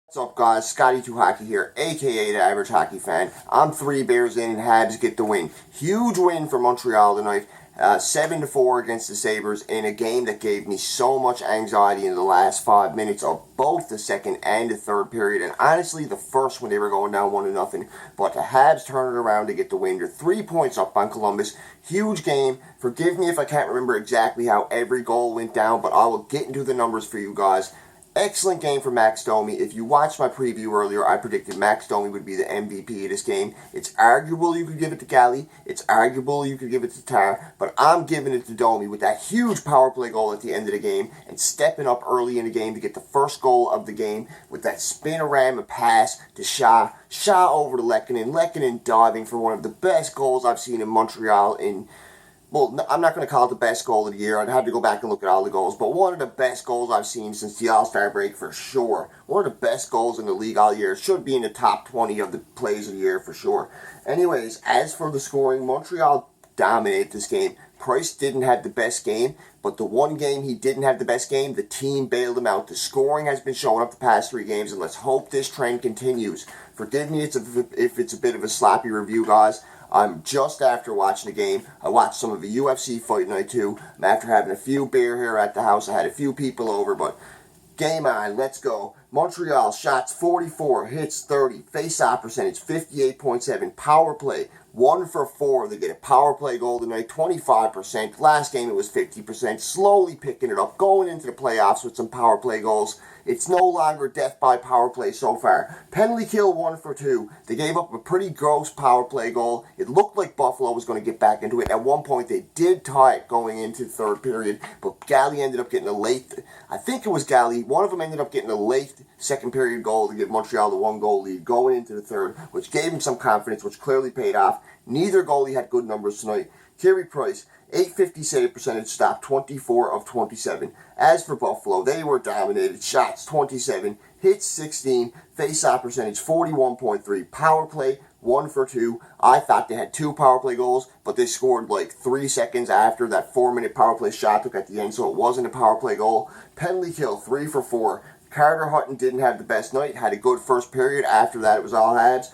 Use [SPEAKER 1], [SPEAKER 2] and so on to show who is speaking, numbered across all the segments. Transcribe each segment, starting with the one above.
[SPEAKER 1] What's up, guys? Scotty2Hockey here, aka the Average Hockey Fan. I'm 3 Bears in and Habs get the win. Huge win for Montreal tonight. 7-4 against the Sabers in a game that gave me so much anxiety in the last 5 minutes of both the second and the third period. And honestly, the first when they were going down 1-0. But the Habs turned it around to get the win. They're 3 points up on Columbus. Huge game. Forgive me if I can't remember exactly how every goal went down, but I will get into the numbers for you guys. Excellent game for Max Domi. If you watched my preview earlier, I predicted Max Domi would be the MVP of this game. It's arguable you could give it to Galley. It's arguable you could give it to Tar. But I'm giving it to Domi with that huge power play goal at the end of the game and stepping up early in the game to get the first goal of the game with that spin-around pass to Shaw. Shaw over to Lehkonen. Lehkonen diving for one of the best goals I've seen in Montreal in... Well, I'm not going to call it the best goal of the year. I'd have to go back and look at all the goals. But one of the best goals I've seen since the All-Star break for sure. One of the best goals in the league all year. It should be in the top 20 of the plays of the year for sure. Anyways, as for the scoring, Montreal dominated this game. Price didn't have the best game, but the one game he didn't have the best game, the team bailed him out. The scoring has been showing up the past 3 games, and let's hope this trend continues. Forgive me if it's a bit of a sloppy review, guys. I'm just after watching the game. I watched some of the UFC fight night too. I'm after having a few beer here at the house. I had a few people over, but game on. Let's go. Montreal shots 44, hits 30, face-off percentage 58.7, power play 1 for 4. They get a power play goal tonight, 25%. Last game it was 50%. Slowly picking it up, going into the playoffs with some power play goals. It's no longer death by power play so far. Penalty kill 1 for 2. They gave up a pretty gross power play goal. It looked like Buffalo was going to get back into it. At one point they did tie it going into the third period, but Galley ended up getting a late, I think it was Galley, one of them ended up getting a late second period goal to give Montreal the 1-goal lead going into the third, which gave him some confidence, which clearly paid off. Neither goalie had good numbers tonight. Carey Price, .850 save percentage, stopped 24 of 27. As for Buffalo, they were dominated. Shots 27, hits 16, face-off percentage 41.3, power play 1 for 2. I thought they had 2 power play goals, but they scored like 3 seconds after that 4-minute power play shot took at the end, so it wasn't a power play goal. Penalty kill 3 for 4. Carter Hutton didn't have the best night, had a good first period. After that, it was all Habs.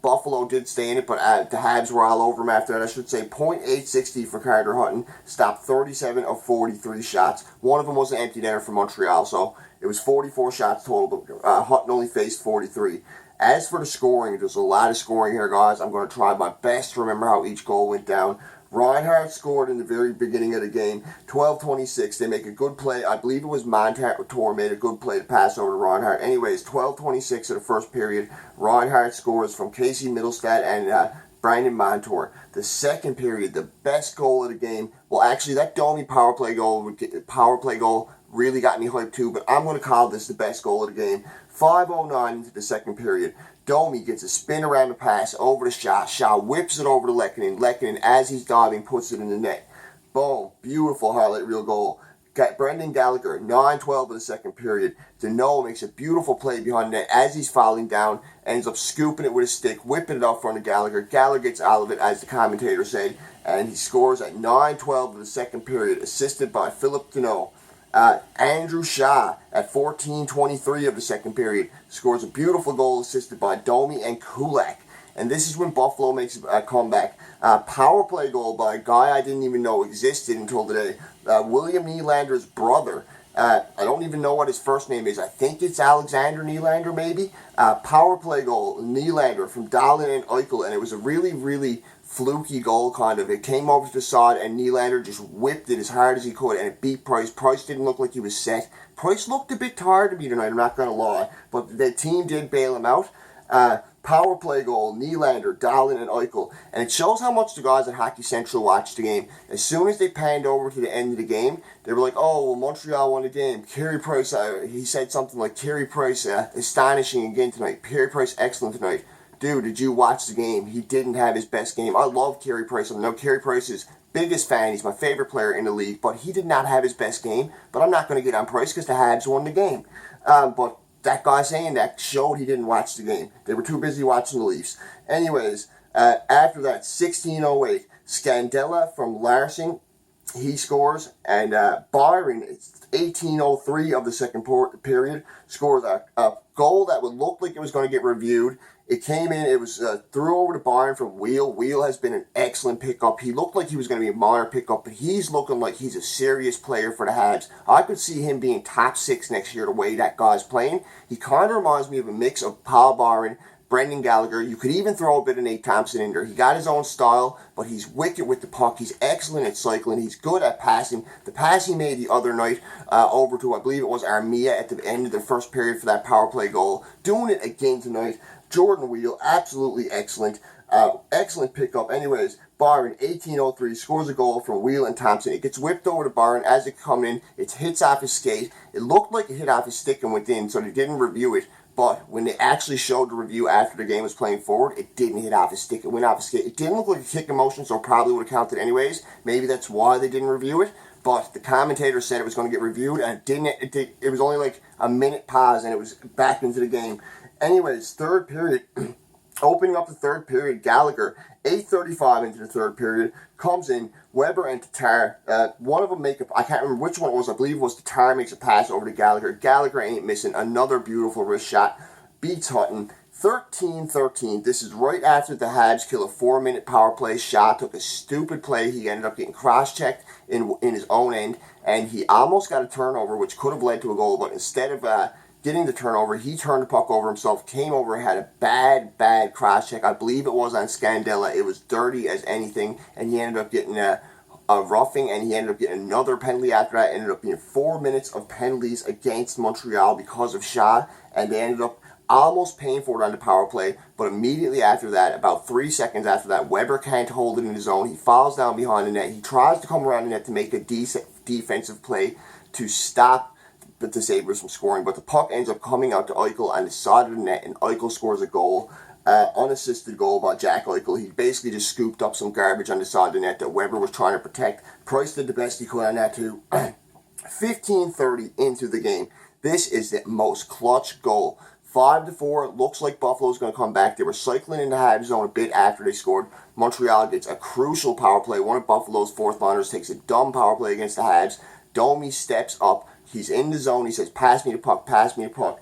[SPEAKER 1] Buffalo did stay in it, but the Habs were all over him after that. I should say .860 for Carter Hutton. Stopped 37 of 43 shots. One of them was an empty netter for Montreal, so it was 44 shots total, but Hutton only faced 43. As for the scoring, there's a lot of scoring here, guys. I'm going to try my best to remember how each goal went down. Reinhart scored in the very beginning of the game, 12:26. They make a good play. I believe it was Montour made a good play to pass over to Reinhart. Anyways, 12:26 of the first period. Reinhart scores from Casey Middlestat and Brandon Montour. The second period, the best goal of the game. Well, actually, that Domi power play goal really got me hyped too, but I'm going to call this the best goal of the game. 5:09 into the second period. Domi gets a spin around the pass over to Shaw. Shaw whips it over to Lehkonen. Lehkonen, as he's diving, puts it in the net. Boom. Beautiful highlight reel goal. Got Brendan Gallagher, 9:12 of the second period. Deneau makes a beautiful play behind the net as he's falling down, ends up scooping it with a stick, whipping it up front of Gallagher. Gallagher gets out of it, as the commentator said, and he scores at 9:12 of the second period, assisted by Philip Deneau. Andrew Shaw at 14:23 of the second period scores a beautiful goal assisted by Domi and Kulak. And this is when Buffalo makes a comeback. Power play goal by a guy I didn't even know existed until today. William Nylander's brother. I don't even know what his first name is. I think it's Alexander Nylander, maybe. Power play goal, Nylander from Dahlin and Eichel. And it was a really, really fluky goal, kind of. It came over to the side, and Nylander just whipped it as hard as he could, and it beat Price. Price didn't look like he was set. Price looked a bit tired to me tonight, I'm not going to lie. But the team did bail him out. Power play goal, Nylander, Dahlin, and Eichel. And it shows how much the guys at Hockey Central watched the game. As soon as they panned over to the end of the game, they were like, oh, well, Montreal won the game. Carey Price, he said something like, Carey Price, astonishing again tonight. Carey Price, excellent tonight. Dude, did you watch the game? He didn't have his best game. I love Carey Price. I know Carey Price is biggest fan. He's my favorite player in the league, but he did not have his best game. But I'm not going to get on Price because the Habs won the game. But that guy saying that showed he didn't watch the game. They were too busy watching the Leafs. Anyways, after that, 16:08, Scandella from Larson, he scores, and Byron, 18:03 of the second period, scores a goal that would look like it was going to get reviewed. It came in, it was threw over to Byron from Wheel. Wheel has been an excellent pickup. He looked like he was going to be a minor pickup, but he's looking like he's a serious player for the Habs. I could see him being top 6 next year the way that guy's playing. He kind of reminds me of a mix of Paul Byron, Brendan Gallagher. You could even throw a bit of Nate Thompson in there. He got his own style, but he's wicked with the puck. He's excellent at cycling. He's good at passing. The pass he made the other night over to, I believe it was Armia at the end of the first period for that power play goal. Doing it again tonight. Jordan Wheel, absolutely excellent. Excellent pickup. Anyways, Byron, 18:03, scores a goal from Wheel and Thompson. It gets whipped over to Byron as it comes in. It hits off his skate. It looked like it hit off his stick and went in, so they didn't review it. But when they actually showed the review after the game was playing forward, it didn't hit off his stick. It went off his skate. It didn't look like a kick in motion, so it probably would have counted anyways. Maybe that's why they didn't review it. But the commentator said it was going to get reviewed, and it didn't. It was only like a minute pause, and it was back into the game. Anyways, third period. Opening up the third period, Gallagher, 8:35 into the third period, comes in. Weber and Tatar, one of them I can't remember which one it was, I believe it was Tatar makes a pass over to Gallagher. Gallagher ain't missing. Another beautiful wrist shot. Beats Hutton. 13-13. This is right after the Habs kill a 4-minute power play. Shaw took a stupid play. He ended up getting cross-checked in his own end, and he almost got a turnover, which could have led to a goal, but instead of getting the turnover, he turned the puck over himself, came over, had a bad cross-check. I believe it was on Scandella. It was dirty as anything, and he ended up getting a roughing, and he ended up getting another penalty after that. It ended up being 4 minutes of penalties against Montreal because of Shaw, and they ended up almost paying for it on the power play, but immediately after that, about 3 seconds after that, Weber can't hold it in his zone. He falls down behind the net. He tries to come around the net to make a decent defensive play to stop the Sabers from scoring, but the puck ends up coming out to Eichel on the side of the net, and Eichel scores a goal, unassisted goal by Jack Eichel. He basically just scooped up some garbage on the side of the net that Weber was trying to protect. Price did the best he could on that too. 15:30 into the game. This is the most clutch goal. 5-4. Looks like Buffalo's going to come back. They were cycling in the Habs zone a bit after they scored. Montreal gets a crucial power play. One of Buffalo's fourth liners takes a dumb power play against the Habs. Domi steps up. He's in the zone. He says, pass me the puck, pass me the puck.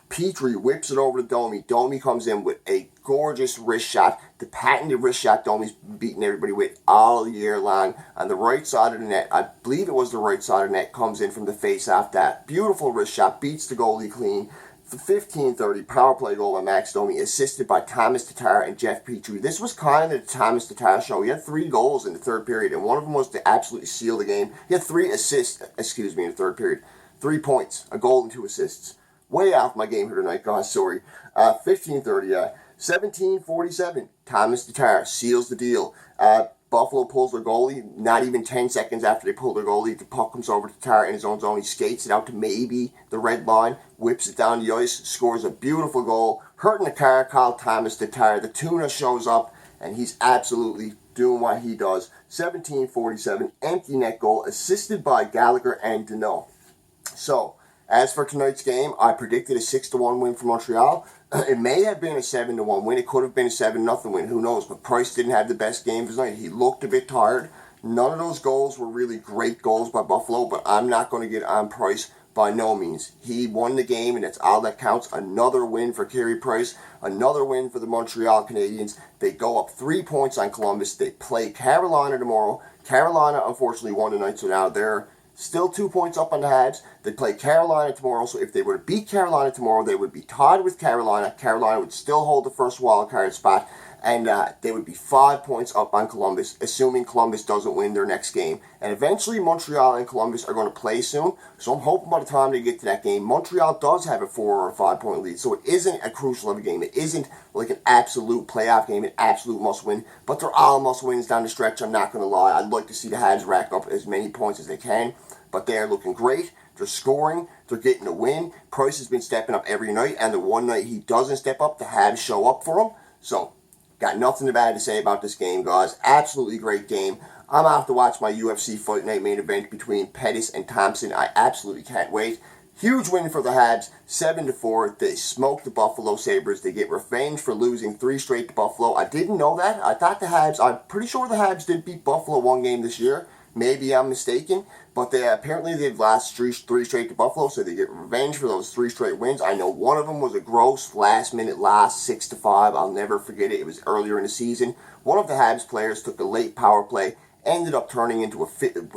[SPEAKER 1] Petrie whips it over to Domi. Domi comes in with a gorgeous wrist shot. The patented wrist shot Domi's beating everybody with all year long. On the right side of the net, I believe it was the right side of the net, comes in from the face-off. That beautiful wrist shot, beats the goalie clean. 15:30 power play goal by Max Domi, assisted by Thomas Tatar and Jeff Petrie. This was kind of the Thomas Tatar show. He had 3 goals in the third period, and one of them was to absolutely seal the game. He had 3 assists, in the third period. 3 points, a goal and 2 assists. Way off my game here tonight, guys, sorry. 15:30, 17:47, Thomas Tatar seals the deal. Buffalo pulls their goalie, not even 10 seconds after they pull their goalie, the puck comes over to Tatar in his own zone. He skates it out to maybe the red line, whips it down the ice, scores a beautiful goal. Hurting the car, called Thomas Tatar. The tuna shows up, and he's absolutely doing what he does. 17:47, empty net goal, assisted by Gallagher and Deneau. So, as for tonight's game, I predicted a 6-1 win for Montreal. It may have been a 7-1 win. It could have been a 7-0 win. Who knows? But Price didn't have the best game of the night. He looked a bit tired. None of those goals were really great goals by Buffalo, but I'm not going to get on Price by no means. He won the game, and that's all that counts. Another win for Carey Price. Another win for the Montreal Canadiens. They go up 3 points on Columbus. They play Carolina tomorrow. Carolina, unfortunately, won tonight, so now they're still 2 points up on the Habs. They play Carolina tomorrow, so if they were to beat Carolina tomorrow, they would be tied with Carolina. Carolina would still hold the first wild card spot, and they would be 5 points up on Columbus, assuming Columbus doesn't win their next game. And eventually, Montreal and Columbus are going to play soon, so I'm hoping by the time they get to that game, Montreal does have a 4 or 5 point lead, so it isn't a crucial of a game. It isn't like an absolute playoff game, an absolute must-win, but they're all must-wins down the stretch. I'm not going to lie. I'd like to see the Habs rack up as many points as they can, but they're looking great. They're scoring. They're getting a win. Price has been stepping up every night, and the one night he doesn't step up, the Habs show up for him. So, got nothing bad to say about this game, guys. Absolutely great game. I'm off to watch my UFC Fight Night main event between Pettis and Thompson. I absolutely can't wait. Huge win for the Habs, 7-4. They smoke the Buffalo Sabres. They get revenge for losing 3 straight to Buffalo. I didn't know that. I thought I'm pretty sure the Habs did beat Buffalo one game this year. Maybe I'm mistaken, but they've lost three straight to Buffalo, so they get revenge for those 3 straight wins. I know one of them was a gross last-minute loss, 6-5. I'll never forget it. It was earlier in the season. One of the Habs players took a late power play, ended up turning into with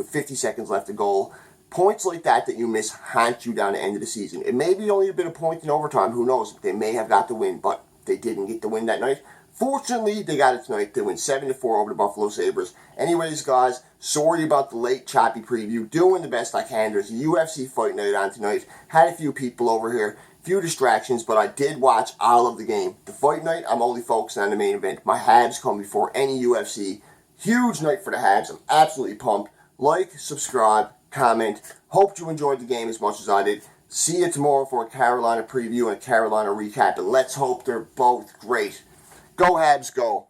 [SPEAKER 1] 50 seconds left to goal. Points like that you miss haunt you down the end of the season. It may be only been a point in overtime. Who knows? They may have got the win, but they didn't get the win that night. Fortunately, they got it tonight. They win 7-4 over the Buffalo Sabers. Anyways, guys, sorry about the late choppy preview. Doing the best I can. There's a UFC fight night on tonight. Had a few people over here. Few distractions, but I did watch all of the game. The fight night, I'm only focusing on the main event. My Habs come before any UFC. Huge night for the Habs. I'm absolutely pumped. Like, subscribe, comment. Hope you enjoyed the game as much as I did. See you tomorrow for a Carolina preview and a Carolina recap. And let's hope they're both great. Go Habs, go.